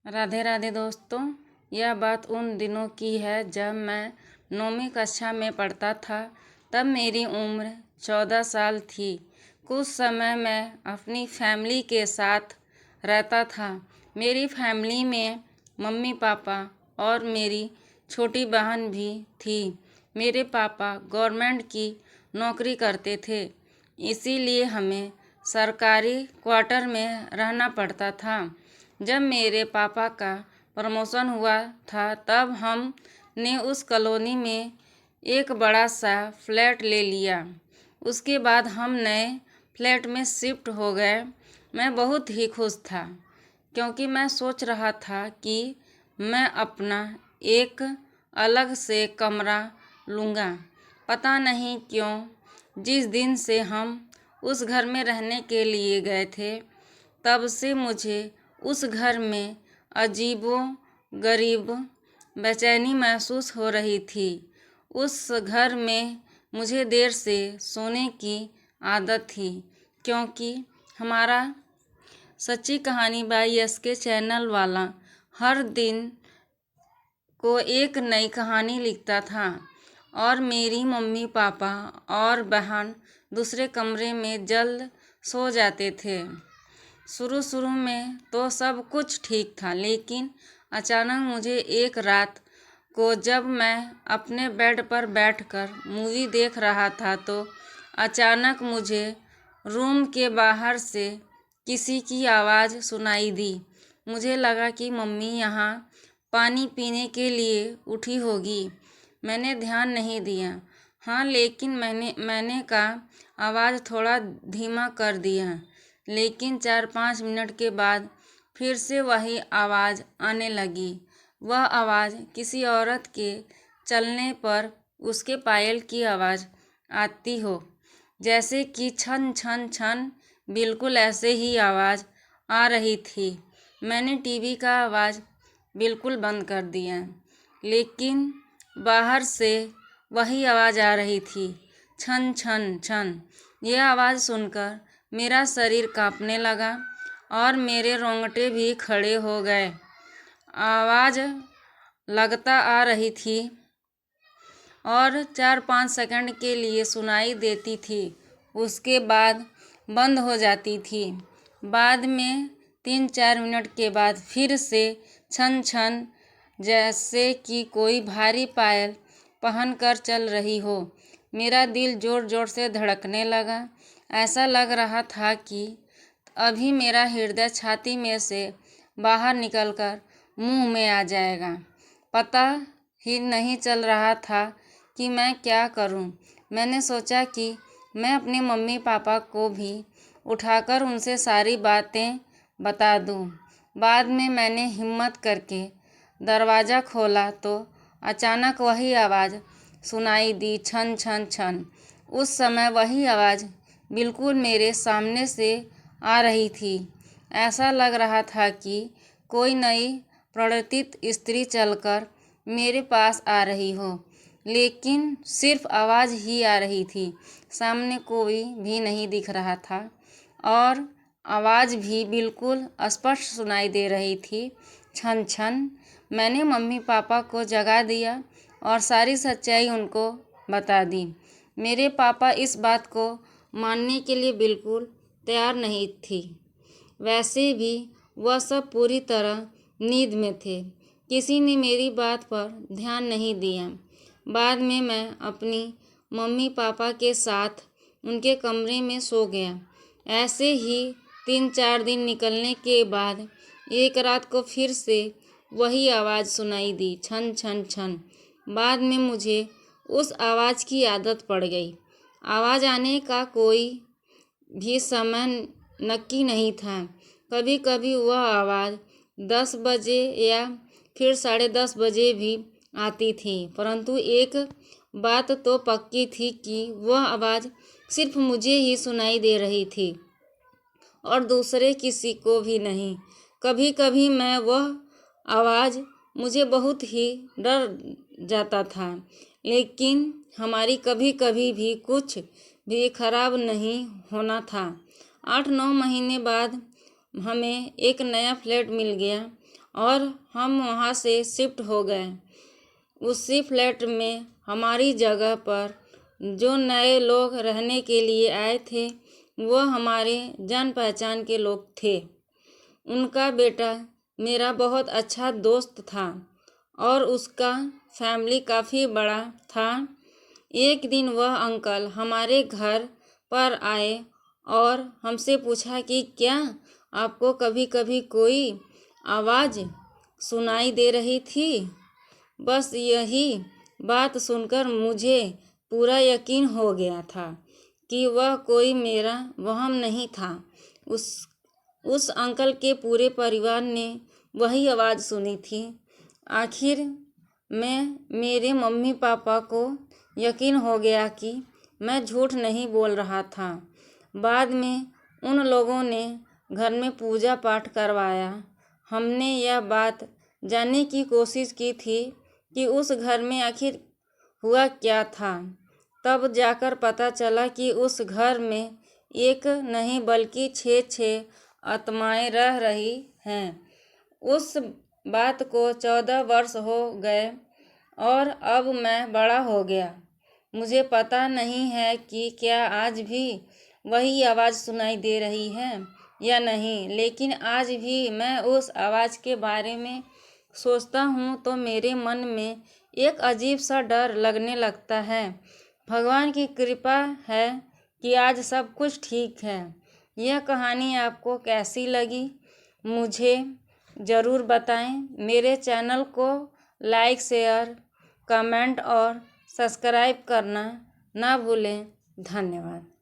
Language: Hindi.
राधे राधे दोस्तों। यह बात उन दिनों की है जब मैं 9वीं कक्षा में पढ़ता था। तब मेरी उम्र 14 साल थी। कुछ समय मैं अपनी फैमिली के साथ रहता था। मेरी फैमिली में मम्मी पापा और मेरी छोटी बहन भी थी। मेरे पापा गवर्नमेंट की नौकरी करते थे, इसीलिए हमें सरकारी क्वार्टर में रहना पड़ता था। जब मेरे पापा का प्रमोशन हुआ था तब हमने उस कॉलोनी में एक बड़ा सा फ्लैट ले लिया। उसके बाद हम नए फ्लैट में शिफ्ट हो गए। मैं बहुत ही खुश था क्योंकि मैं सोच रहा था कि मैं अपना एक अलग से कमरा लूँगा। पता नहीं क्यों जिस दिन से हम उस घर में रहने के लिए गए थे तब से मुझे उस घर में अजीबो गरीब बेचैनी महसूस हो रही थी। उस घर में मुझे देर से सोने की आदत थी क्योंकि हमारा सच्ची कहानी बाई SK चैनल वाला हर दिन को एक नई कहानी लिखता था और मेरी मम्मी पापा और बहन दूसरे कमरे में जल्द सो जाते थे। शुरू में तो सब कुछ ठीक था, लेकिन अचानक मुझे एक रात को जब मैं अपने बेड पर बैठकर मूवी देख रहा था तो अचानक मुझे रूम के बाहर से किसी की आवाज़ सुनाई दी। मुझे लगा कि मम्मी यहाँ पानी पीने के लिए उठी होगी। मैंने ध्यान नहीं दिया। हाँ, लेकिन मैंने कहा आवाज़ थोड़ा धीमा कर दिया। लेकिन 4-5 मिनट के बाद फिर से वही आवाज़ आने लगी। वह आवाज़ किसी औरत के चलने पर उसके पायल की आवाज़ आती हो, जैसे कि छन छन छन। बिल्कुल ऐसे ही आवाज़ आ रही थी। मैंने टीवी का आवाज़ बिल्कुल बंद कर दिया, लेकिन बाहर से वही आवाज़ आ रही थी, छन छन छन। यह आवाज़ सुनकर मेरा शरीर कांपने लगा और मेरे रोंगटे भी खड़े हो गए। आवाज़ लगता आ रही थी और 4-5 सेकंड के लिए सुनाई देती थी, उसके बाद बंद हो जाती थी। बाद में 3-4 मिनट के बाद फिर से छन छन, जैसे कि कोई भारी पायल पहनकर चल रही हो। मेरा दिल जोर जोर से धड़कने लगा। ऐसा लग रहा था कि अभी मेरा हृदय छाती में से बाहर निकलकर मुंह में आ जाएगा। पता ही नहीं चल रहा था कि मैं क्या करूं। मैंने सोचा कि मैं अपने मम्मी पापा को भी उठाकर उनसे सारी बातें बता दूं। बाद में मैंने हिम्मत करके दरवाज़ा खोला तो अचानक वही आवाज़ सुनाई दी, छन छन छन। उस समय वही आवाज़ बिल्कुल मेरे सामने से आ रही थी। ऐसा लग रहा था कि कोई नई परिवर्तित स्त्री चलकर मेरे पास आ रही हो, लेकिन सिर्फ आवाज़ ही आ रही थी। सामने कोई भी नहीं दिख रहा था और आवाज़ भी बिल्कुल स्पष्ट सुनाई दे रही थी, छन छन। मैंने मम्मी पापा को जगा दिया और सारी सच्चाई उनको बता दी। मेरे पापा इस बात को मानने के लिए बिल्कुल तैयार नहीं थी। वैसे भी वह सब पूरी तरह नींद में थे। किसी ने मेरी बात पर ध्यान नहीं दिया। बाद में मैं अपनी मम्मी पापा के साथ उनके कमरे में सो गया। ऐसे ही 3-4 दिन निकलने के बाद एक रात को फिर से वही आवाज़ सुनाई दी, छन छन छन। बाद में मुझे उस आवाज़ की आदत पड़ गई। आवाज़ आने का कोई भी समय नक्की नहीं था। कभी कभी वह आवाज़ 10 बजे या फिर 10:30 बजे भी आती थी, परंतु एक बात तो पक्की थी कि वह आवाज़ सिर्फ मुझे ही सुनाई दे रही थी और दूसरे किसी को भी नहीं। कभी कभी मैं वह आवाज़ मुझे बहुत ही डर जाता था, लेकिन हमारी कभी कभी भी कुछ भी खराब नहीं होना था। 8-9 महीने बाद हमें एक नया फ्लैट मिल गया। और हम वहाँ से शिफ्ट हो गए। उसी फ्लैट में हमारी जगह पर जो नए लोग रहने के लिए आए थे वो हमारे जान पहचान के लोग थे। उनका बेटा मेरा बहुत अच्छा दोस्त था और उसका फैमिली काफ़ी बड़ा था। एक दिन वह अंकल हमारे घर पर आए और हमसे पूछा कि क्या आपको कभी कभी कोई आवाज़ सुनाई दे रही थी। बस यही बात सुनकर मुझे पूरा यकीन हो गया था कि वह कोई मेरा वहम नहीं था। उस अंकल के पूरे परिवार ने वही आवाज़ सुनी थी। आखिर में मेरे मम्मी पापा को यकीन हो गया कि मैं झूठ नहीं बोल रहा था। बाद में उन लोगों ने घर में पूजा पाठ करवाया। हमने यह बात जानने की कोशिश की थी कि उस घर में आखिर हुआ क्या था। तब जाकर पता चला कि उस घर में एक नहीं बल्कि 6 आत्माएं रह रही हैं। उस बात को 14 वर्ष हो गए और अब मैं बड़ा हो गया। मुझे पता नहीं है कि क्या आज भी वही आवाज़ सुनाई दे रही है या नहीं, लेकिन आज भी मैं उस आवाज़ के बारे में सोचता हूँ तो मेरे मन में एक अजीब सा डर लगने लगता है। भगवान की कृपा है कि आज सब कुछ ठीक है। यह कहानी आपको कैसी लगी मुझे ज़रूर बताएं। मेरे चैनल को लाइक, शेयर, कमेंट और सब्सक्राइब करना ना भूलें। धन्यवाद।